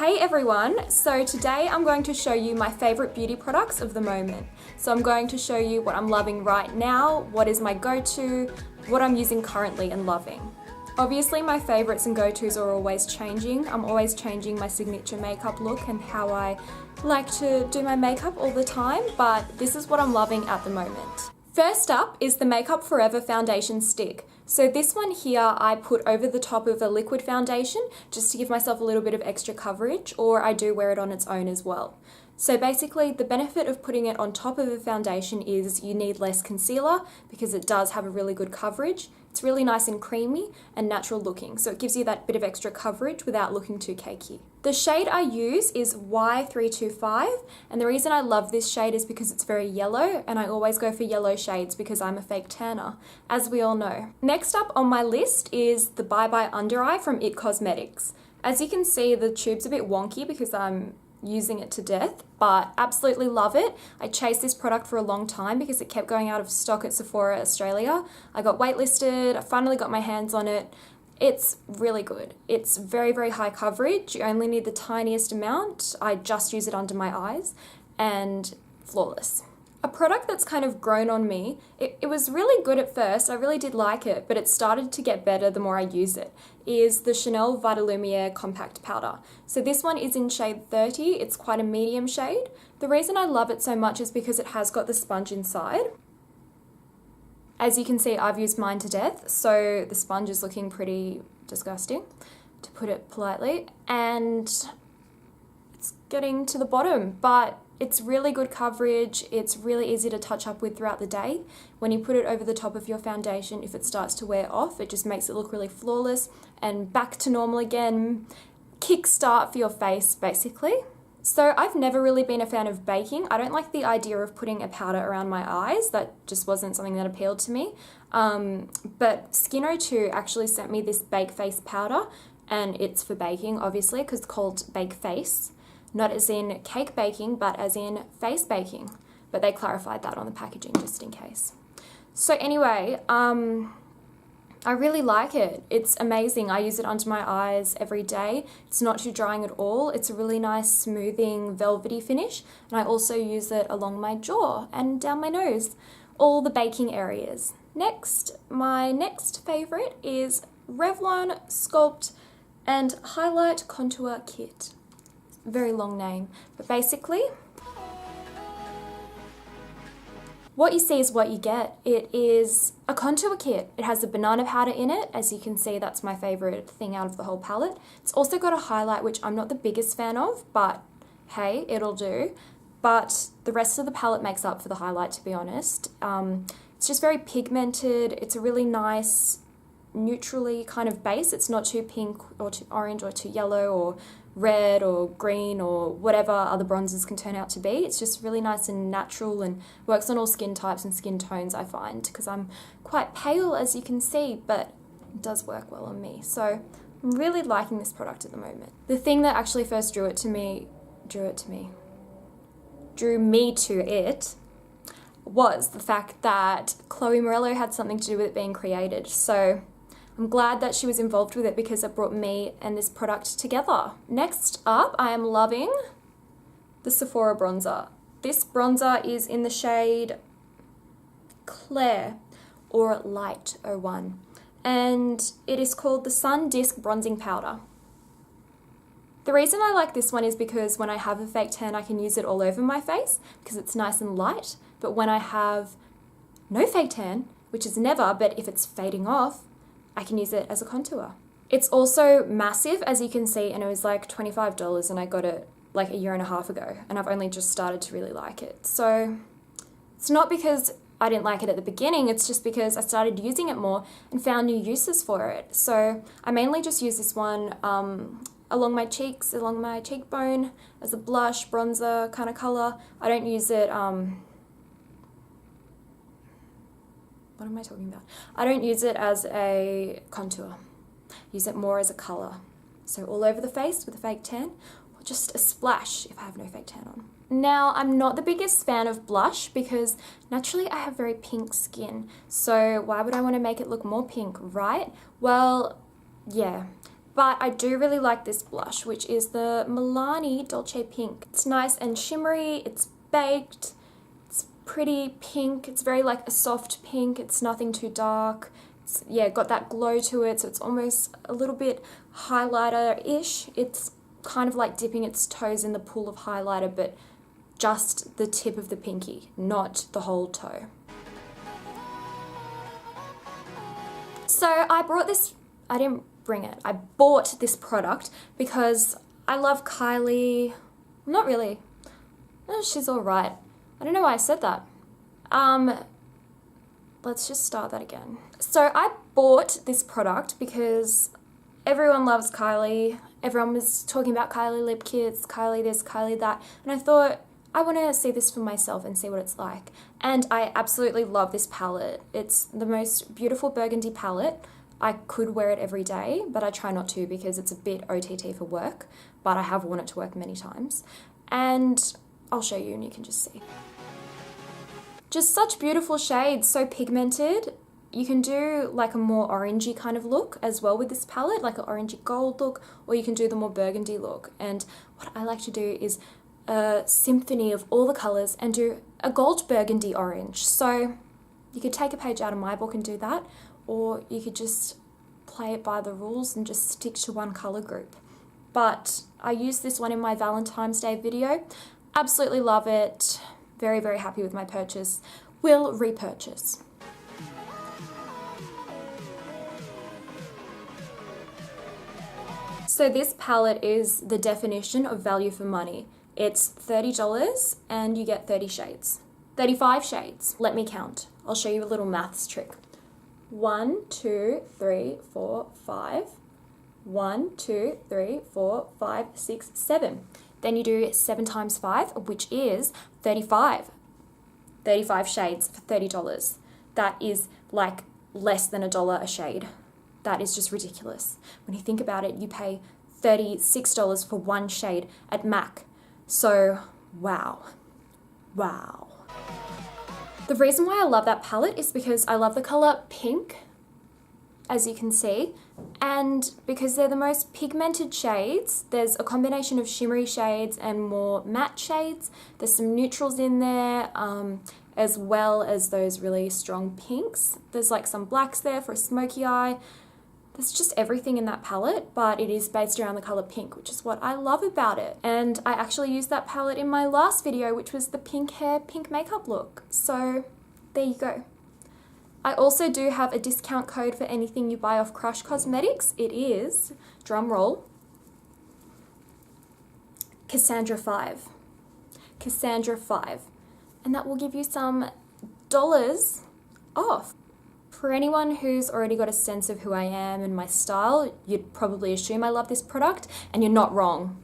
Hey everyone, so today I'm going to show you my favorite beauty products of the moment. So I'm going to show you what I'm loving right now, what is my go-to, what I'm using currently and loving. Obviously my favorites and go-tos are always changing. I'm always changing my signature makeup look and how I like to do my makeup all the time, but this is what I'm loving at the moment. First up is the Makeup Forever Foundation Stick. So this one here I put over the top of a liquid foundation just to give myself a little bit of extra coverage, or I do wear it on its own as well. So basically the benefit of putting it on top of a foundation is you need less concealer because it does have a really good coverage. It's really nice and creamy and natural looking, so it gives you that bit of extra coverage without looking too cakey. The shade I use is Y325, and the reason I love this shade is because it's very yellow, and I always go for yellow shades because I'm a fake tanner, as we all know. Next up on my list is the Bye Bye Under Eye from IT Cosmetics. As you can see, the tube's a bit wonky because I'm using it to death, but absolutely love it. I chased this product for a long time because it kept going out of stock at Sephora Australia. I got waitlisted, I finally got my hands on it. It's really good. It's very, very high coverage. You only need the tiniest amount. I just use it under my eyes and flawless. A product that's kind of grown on me, it was really good at first, I really did like it, but it started to get better the more I use it, is the Chanel Vitalumiere Compact Powder. So this one is in shade 30, it's quite a medium shade. The reason I love it so much is because it has got the sponge inside. As you can see, I've used mine to death, so the sponge is looking pretty disgusting, to put it politely, and it's getting to the bottom, but it's really good coverage. It's really easy to touch up with throughout the day. When you put it over the top of your foundation, if it starts to wear off, it just makes it look really flawless and back to normal again. Kickstart for your face, basically. So I've never really been a fan of baking. I don't like the idea of putting a powder around my eyes. That just wasn't something that appealed to me. But Skin02 actually sent me this Bake Face powder, and it's for baking, obviously, because it's called Bake Face. Not as in cake baking, but as in face baking. But they clarified that on the packaging just in case. So anyway, I really like it. It's amazing. I use it under my eyes every day. It's not too drying at all. It's a really nice smoothing velvety finish. And I also use it along my jaw and down my nose, all the baking areas. Next, my next favorite is Revlon Sculpt and Highlight Contour Kit. Very long name, but basically what you see is what you get. It is a contour kit. It has a banana powder in it. As you can see, that's my favorite thing out of the whole palette. It's also got a highlight, which I'm not the biggest fan of, but hey, it'll do. But the rest of the palette makes up for the highlight, to be honest. It's just very pigmented. It's a really nice neutrally kind of base. It's not too pink or too orange or too yellow or red or green or whatever other bronzers can turn out to be. It's just really nice and natural and works on all skin types and skin tones, I find, because I'm quite pale, as you can see, but it does work well on me. So I'm really liking this product at the moment. The thing that actually first drew me to it was the fact that Chloe Morello had something to do with it being created. So I'm glad that she was involved with it because it brought me and this product together. Next up, I am loving the Sephora bronzer. This bronzer is in the shade Claire or Light 01, and it is called the Sun Disc Bronzing Powder. The reason I like this one is because when I have a fake tan, I can use it all over my face because it's nice and light, but when I have no fake tan, which is never, but if it's fading off, I can use it as a contour. It's also massive, as you can see, and it was like $25 and I got it like a year and a half ago, and I've only just started to really like it. So it's not because I didn't like it at the beginning, it's just because I started using it more and found new uses for it. So I mainly just use this one along my cheeks, along my cheekbone, as a blush, bronzer kind of color. I don't use it, what am I talking about? I don't use it as a contour. I use it more as a color. So all over the face with a fake tan, or just a splash if I have no fake tan on. Now, I'm not the biggest fan of blush because naturally I have very pink skin. So why would I want to make it look more pink, right? Well, yeah. But I do really like this blush, which is the Milani Dolce Pink. It's nice and shimmery, it's baked, it's pretty pink, it's very like a soft pink, it's nothing too dark. It's, yeah, got that glow to it, so it's almost a little bit highlighter-ish. It's kind of like dipping its toes in the pool of highlighter, but just the tip of the pinky, not the whole toe. So I brought this, I didn't bring it, I bought this product because I love Kylie. Not really. She's alright. I don't know why I said that. Let's just start that again. So I bought this product because everyone loves Kylie. Everyone was talking about Kylie lip kits, Kylie this, Kylie that, and I thought, I want to see this for myself and see what it's like. And I absolutely love this palette. It's the most beautiful burgundy palette. I could wear it every day, but I try not to because it's a bit OTT for work, but I have worn it to work many times. And I'll show you and you can just see. Just such beautiful shades, so pigmented. You can do like a more orangey kind of look as well with this palette, like an orangey gold look, or you can do the more burgundy look. And what I like to do is a symphony of all the colours and do a gold burgundy orange. So you could take a page out of my book and do that, or you could just play it by the rules and just stick to one colour group. But I used this one in my Valentine's Day video. Absolutely love it. Very, very happy with my purchase. Will repurchase. So this palette is the definition of value for money. It's $30 and you get 30 shades. 35 shades. Let me count. I'll show you a little maths trick. 1, 2, 3, 4, 5. 1, 2, 3, 4, 5, 6, 7. Then you do 7 times 5, which is 35. 35 shades for $30. That is like less than $1 a shade. That is just ridiculous. When you think about it, you pay $36 for one shade at MAC. So, wow. Wow. The reason why I love that palette is because I love the colour pink, as you can see, and because they're the most pigmented shades. There's a combination of shimmery shades and more matte shades. There's some neutrals in there, as well as those really strong pinks. There's like some blacks there for a smoky eye. There's just everything in that palette, but it is based around the colour pink, which is what I love about it. And I actually used that palette in my last video, which was the pink hair, pink makeup look. So there you go. I also do have a discount code for anything you buy off Crush Cosmetics. It is, drum roll, Kassandra 5. Kassandra 5. And that will give you some dollars off. For anyone who's already got a sense of who I am and my style, you'd probably assume I love this product, and you're not wrong.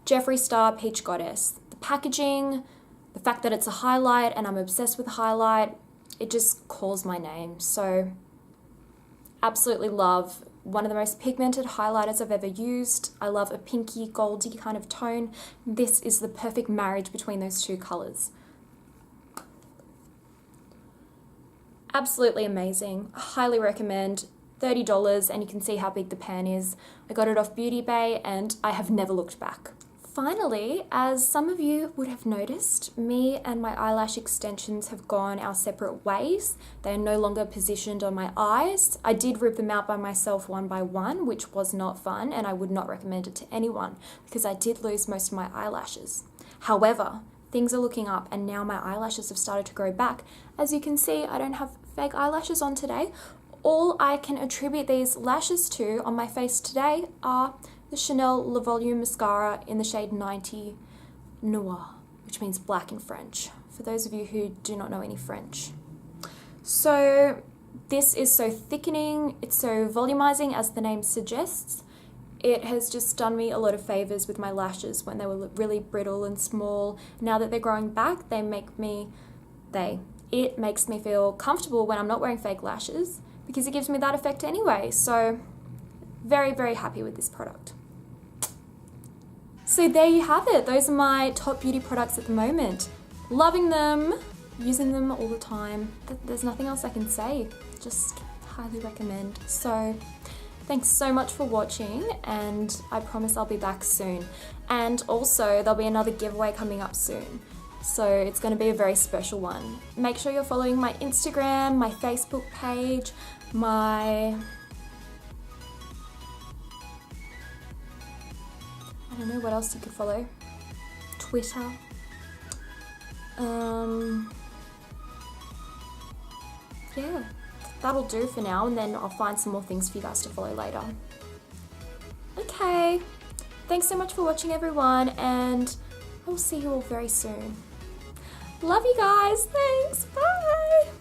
Jeffree Star Peach Goddess. The packaging, the fact that it's a highlight and I'm obsessed with highlight, it just calls my name. So absolutely love. One of the most pigmented highlighters I've ever used. I love a pinky, goldy kind of tone. This is the perfect marriage between those two colours. Absolutely amazing. Highly recommend. $30 and you can see how big the pan is. I got it off Beauty Bay and I have never looked back. Finally, as some of you would have noticed, me and my eyelash extensions have gone our separate ways. They are no longer positioned on my eyes. I did rip them out by myself one by one, which was not fun, and I would not recommend it to anyone because I did lose most of my eyelashes. However, things are looking up and now my eyelashes have started to grow back. As you can see, I don't have fake eyelashes on today. All I can attribute these lashes to on my face today are the Chanel Le Volume Mascara in the shade 90 Noir, which means black in French, for those of you who do not know any French. So this is so thickening, it's so volumizing as the name suggests. It has just done me a lot of favors with my lashes when they were really brittle and small. Now that they're growing back, it makes me feel comfortable when I'm not wearing fake lashes because it gives me that effect anyway. So very, very happy with this product. So there you have it. Those are my top beauty products at the moment. Loving them, using them all the time. There's nothing else I can say. Just highly recommend. So Thanks so much for watching, and I promise I'll be back soon. And also, there'll be another giveaway coming up soon. So it's going to be a very special one. Make sure you're following my Instagram, my Facebook page, I don't know what else you could follow. Twitter. Yeah, that'll do for now, and then I'll find some more things for you guys to follow later. Okay, thanks so much for watching, everyone, and I will see you all very soon. Love you guys. Thanks. Bye.